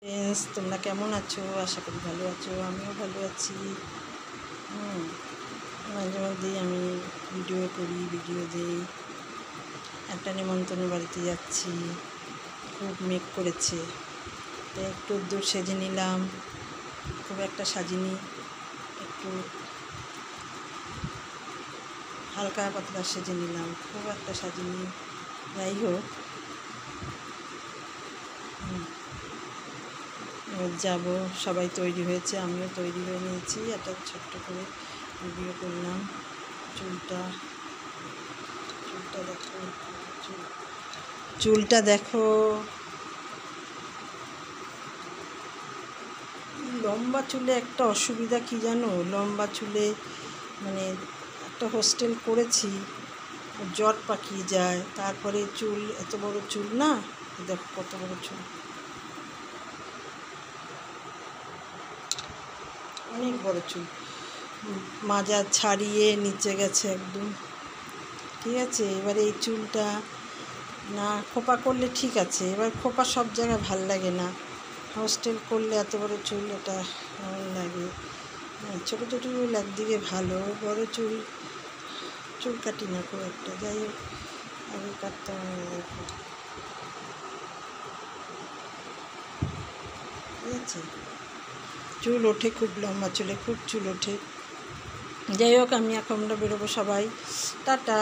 Friends, তোমরা কেমন আছো? আশা করি ভালো আছো। আমিও ভালো আছি। মাঝে মধ্যেই আমি ভিডিও করি, ভিডিও দিই। একটা নিমন্ত্রণের বাড়িতে যাচ্ছি, খুব মেঘ করেছে, তাই একটু দূর সেজে নিলাম। খুব একটা সাজিনি, একটু হালকা পাতলা সেজে নিলাম, খুব একটা সাজিনি। যাই হোক, এবার যাবো। সবাই তৈরি হয়েছে, আমিও তৈরি হয়ে নিয়েছি। একটা ছোট্ট করে ভিডিও করলাম। চুলটা দেখো, চুলটা দেখো। লম্বা চুলে একটা অসুবিধা কি জানো? লম্বা চুলে মানে একটা হোস্টেল করেছি, জট পাকিয়ে যায়। তারপরে চুল, এত বড় চুল না, দেখো কত বড় চুল, অনেক বড় চুল। মাজা ছাড়িয়ে নিচে গেছে একদম। ঠিক আছে, এবার এই চুলটা না খোপা করলে ঠিক আছে। এবার খোপা সব জায়গায় ভাল লাগে না। হোস্টেল করলে এত বড় চুল, এটা কেমন লাগে। ছোটো ছোটো চুল একদিকে ভালো, বড় চুল কাটি না খুব একটা। যাই হোক, আগে কাটতাম। দেখো, ঠিক আছে, চুল ওঠে খুব, লম্বা চুলে খুব চুল ওঠে। যাই হোক, আমি এখন আমরা বেরোবো সবাই। টাটা।